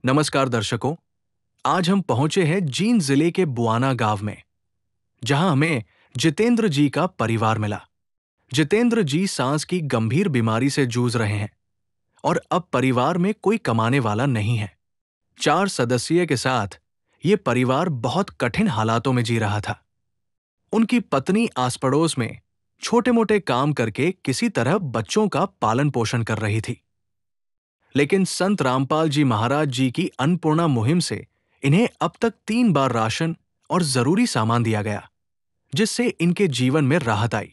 नमस्कार दर्शकों, आज हम पहुंचे हैं जींद जिले के बुआना गांव में, जहां हमें जितेंद्र जी का परिवार मिला। जितेंद्र जी सांस की गंभीर बीमारी से जूझ रहे हैं और अब परिवार में कोई कमाने वाला नहीं है। 4 सदस्यों के साथ ये परिवार बहुत कठिन हालातों में जी रहा था। उनकी पत्नी आस पड़ोस में छोटे मोटे काम करके किसी तरह बच्चों का पालन पोषण कर रही थी। लेकिन संत रामपाल जी महाराज जी की अन्नपूर्णा मुहिम से इन्हें अब तक 3 बार राशन और जरूरी सामान दिया गया, जिससे इनके जीवन में राहत आई।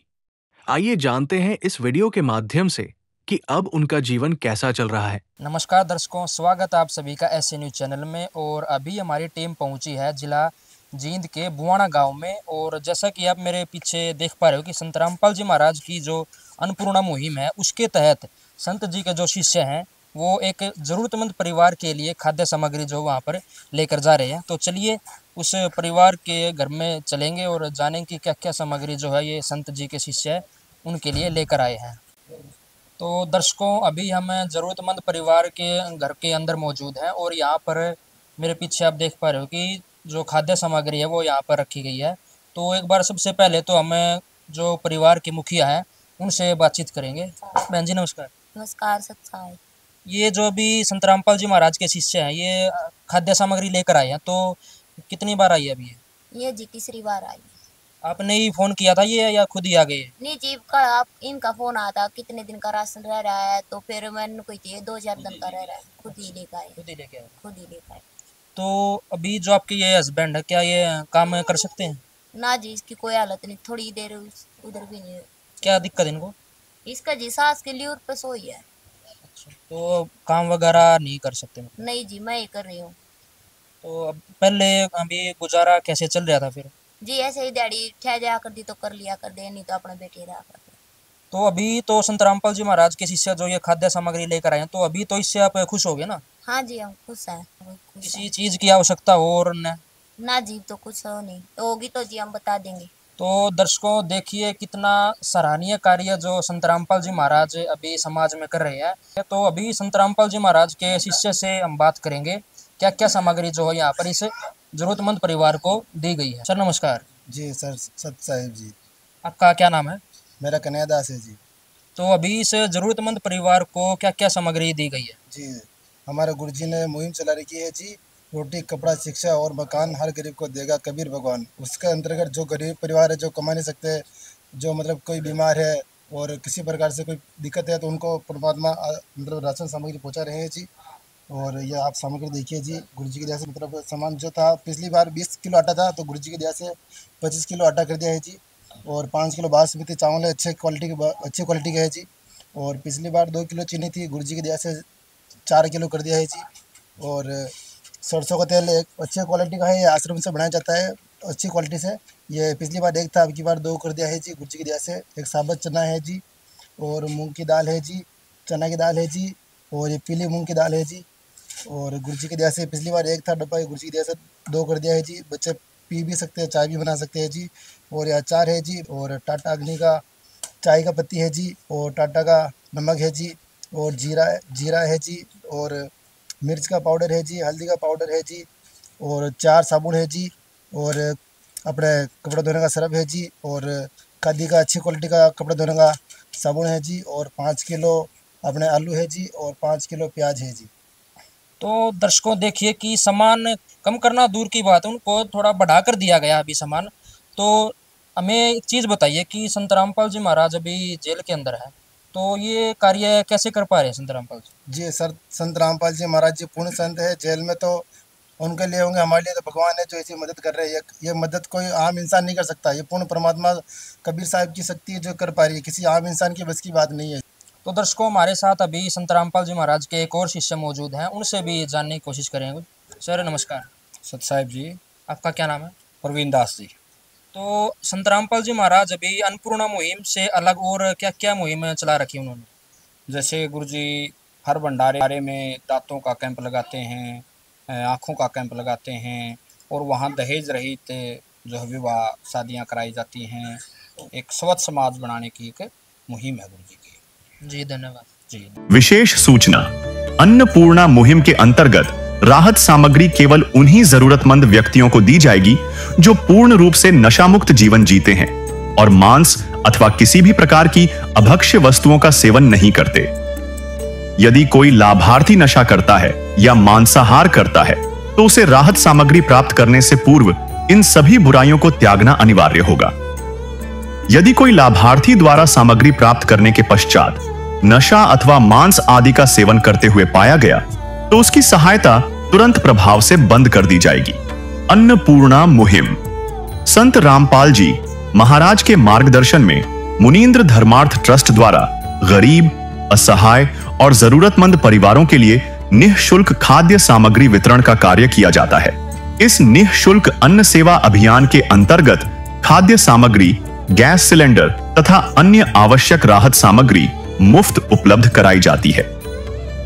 आइए जानते हैं इस वीडियो के माध्यम से कि अब उनका जीवन कैसा चल रहा है। नमस्कार दर्शकों, स्वागत आप सभी का ऐसे न्यूज़ चैनल में। और अभी हमारी टीम पहुंची है जिला जींद के बुआना गांव में। और जैसा कि आप मेरे पीछे देख पा रहे हो कि संत रामपाल जी महाराज की जो अन्नपूर्णा मुहिम है, उसके तहत संत जी के जो शिष्य हैं वो एक ज़रूरतमंद परिवार के लिए खाद्य सामग्री जो वहाँ पर लेकर जा रहे हैं। तो चलिए उस परिवार के घर में चलेंगे और जानेंगे कि क्या क्या सामग्री जो है ये संत जी के शिष्य उनके लिए लेकर आए हैं। तो दर्शकों, अभी हम ज़रूरतमंद परिवार के घर के अंदर मौजूद हैं और यहाँ पर मेरे पीछे आप देख पा रहे हो कि जो खाद्य सामग्री है वो यहाँ पर रखी गई है। तो एक बार सबसे पहले तो हम जो परिवार के मुखिया हैं उनसे बातचीत करेंगे। बहन जी नमस्कार। नमस्कार सत्साई। ये जो अभी संत रामपाल जी महाराज के शिष्य हैं ये खाद्य सामग्री लेकर आए हैं, तो कितनी बार आई है अभी ये जी तीसरी बार आई है। आपने ही फ़ोन किया था ये या खुद ही आ गए? नहीं जी, का आप इनका फोन आता कितने दिन का राशन रह रहा है, तो फिर मैंने कोई चाहिए 2-4 दिन का रह रहा है, खुद ही लेकर आए। खुद ही लेके आए। खुद ही लेकर आए। तो अभी जो आपके ये हस्बैंड है, क्या ये काम कर सकते हैं? ना जी, इसकी कोई हालत नहीं, थोड़ी देर उधर भी नहीं है। क्या दिक्कत इनको? इसका जी सांस के लिए पे सोई है। अच्छा, तो काम वगैरह नहीं कर सकते मतलब? नहीं जी, मैं ही कर रही हूँ। तो अब पहले अभी गुजारा कैसे चल रहा था फिर? जी ऐसे ही डैडी ठह जाया कर दी तो कर लिया कर दे, नहीं तो अपने बेटे रहा कर दे। तो अभी तो संत रामपाल जी महाराज के शिष्य जो ये खाद्य सामग्री लेकर आए हैं, तो अभी तो इससे आप खुश हो गए ना? हाँ जी, हम खुश हैं। किसी चीज़ की आवश्यकता हो और ना जी, तो कुछ हो नहीं, तो होगी तो जी हम बता देंगे। तो दर्शकों देखिए कितना सराहनीय कार्य जो संत रामपाल जी महाराज अभी समाज में कर रहे हैं। तो अभी संत रामपाल जी महाराज के शिष्य से हम बात करेंगे क्या क्या सामग्री जो है यहाँ पर इस जरूरतमंद परिवार को दी गई है। सर नमस्कार। जी सर, सत साहिब जी। आपका क्या नाम है? मेरा कन्हैया दास है जी। तो अभी इस जरूरतमंद परिवार को क्या क्या सामग्री दी गई है? जी हमारे गुरुजी ने मुहिम चला रखी है जी, रोटी कपड़ा शिक्षा और मकान हर गरीब को देगा कबीर भगवान। उसके अंतर्गत जो गरीब परिवार है, जो कमा नहीं सकते, जो मतलब कोई बीमार है और किसी प्रकार से कोई दिक्कत है, तो उनको परमात्मा मतलब राशन सामग्री पहुँचा रहे हैं जी। और ये आप सामग्री देखिए जी, गुरुजी की दया से मतलब सामान जो था पिछली बार 20 किलो आटा था, तो गुरुजी की दया से 25 किलो आटा कर दिया है जी। और 5 किलो बासमती चावल है, अच्छी क्वालिटी का है जी। और पिछली बार 2 किलो चीनी थी, गुरुजी की दया से 4 किलो कर दिया है जी। और सरसों का तेल एक अच्छी क्वालिटी का है, ये आश्रम से बनाया जाता है अच्छी क्वालिटी से। ये पिछली बार 1 था, अब की बार 2 कर दिया है जी गुरुजी की दया से। एक साबुत चना है जी, और मूंग की दाल है जी, चना की दाल है जी, और ये पीली मूंग की दाल है जी। और गुरुजी की दया से पिछली बार 1 था डब्बा, गुरुजी की दया से 2 कर दिया है जी। बच्चे पी भी सकते हैं, चाय भी बना सकते हैं जी। और ये अचार है जी, और टाटा अग्नि का चाय का पत्ती है जी, और टाटा का नमक है जी, और जीरा है जी, और मिर्च का पाउडर है जी, हल्दी का पाउडर है जी, और 4 साबुन है जी, और अपने कपड़े धोने का सरफ है जी, और खादी का अच्छी क्वालिटी का कपड़े धोने का साबुन है जी, और 5 किलो अपने आलू है जी, और 5 किलो प्याज है जी। तो दर्शकों देखिए कि सामान कम करना दूर की बात है, उनको थोड़ा बढ़ा कर दिया गया अभी सामान। तो हमें एक चीज़ बताइए कि संत रामपाल जी महाराज अभी जेल के अंदर है, तो ये कार्य कैसे कर पा रहे हैं संत रामपाल जी? जी सर, संत रामपाल जी महाराज जी पूर्ण संत है। जेल में तो उनके लिए होंगे, हमारे लिए तो भगवान है जो ऐसी मदद कर रहे हैं। ये मदद कोई आम इंसान नहीं कर सकता, ये पूर्ण परमात्मा कबीर साहब की शक्ति है जो कर पा रही है, किसी आम इंसान की बस की बात नहीं है। तो दर्शकों हमारे साथ अभी संत रामपाल जी महाराज के एक और शिष्य मौजूद हैं, उनसे भी जानने की कोशिश करेंगे। सर नमस्कार। सत साहिब जी। आपका क्या नाम है? प्रवीण दास जी। तो संत रामपाल जी महाराज अभी अन्नपूर्णा मुहिम से अलग और क्या क्या मुहिम चला रखी उन्होंने? जैसे गुरुजी हर भंडारे में दांतों का कैंप लगाते हैं, आँखों का कैंप लगाते हैं, और वहाँ दहेज रहित जो है विवाह शादियाँ कराई जाती हैं। एक स्वच्छ समाज बनाने की एक मुहिम है गुरुजी की। जी धन्यवाद। जी। विशेष सूचना, अन्नपूर्णा मुहिम के अंतर्गत राहत सामग्री केवल उन्हीं जरूरतमंद व्यक्तियों को दी जाएगी जो पूर्ण रूप से नशा मुक्त जीवन जीते हैं और मांस अथवा किसी भी प्रकार की अभक्ष्य वस्तुओं का सेवन नहीं करते। यदि कोई लाभार्थी नशा करता है या मांसाहार करता है तो उसे राहत सामग्री प्राप्त करने से पूर्व इन सभी बुराइयों को त्यागना अनिवार्य होगा। यदि कोई लाभार्थी द्वारा सामग्री प्राप्त करने के पश्चात नशा अथवा मांस आदि का सेवन करते हुए पाया गया तो उसकी सहायता तुरंत प्रभाव से बंद कर दी जाएगी। अन्नपूर्णा मुहिम। संत रामपाल जी महाराज के मार्गदर्शन में मुनींद्र धर्मार्थ ट्रस्ट द्वारा गरीब, असहाय और जरूरतमंद परिवारों के लिए निःशुल्क खाद्य सामग्री वितरण का कार्य किया जाता है। इस निःशुल्क अन्न सेवा अभियान के अंतर्गत खाद्य सामग्री, गैस सिलेंडर तथा अन्य आवश्यक राहत सामग्री मुफ्त उपलब्ध कराई जाती है।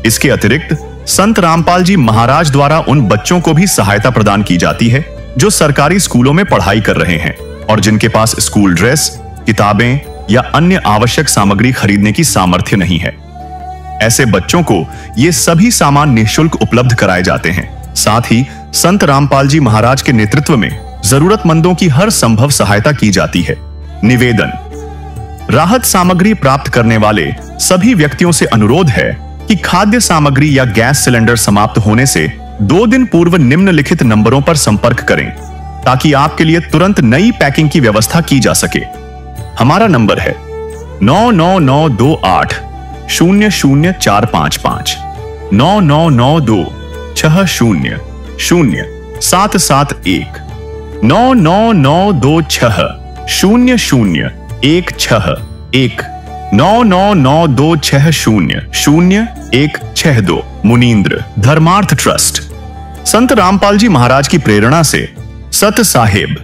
इसके अतिरिक्त संत रामपाल जी महाराज द्वारा उन बच्चों को भी सहायता प्रदान की जाती है जो सरकारी स्कूलों में पढ़ाई कर रहे हैं और जिनके पास स्कूल ड्रेस, किताबें या अन्य आवश्यक सामग्री खरीदने की सामर्थ्य नहीं है। ऐसे बच्चों को ये सभी सामान निःशुल्क उपलब्ध कराए जाते हैं। साथ ही संत रामपाल जी महाराज के नेतृत्व में जरूरतमंदों की हर संभव सहायता की जाती है। निवेदन। राहत सामग्री प्राप्त करने वाले सभी व्यक्तियों से अनुरोध है कि खाद्य सामग्री या गैस सिलेंडर समाप्त होने से 2 दिन पूर्व निम्नलिखित नंबरों पर संपर्क करें ताकि आपके लिए तुरंत नई पैकिंग की व्यवस्था की जा सके। हमारा नंबर है 99928 00455 9992 60 0771 99926 0016 99926000162 मुनींद्र धर्मार्थ ट्रस्ट। संत रामपाल जी महाराज की प्रेरणा से सत साहिब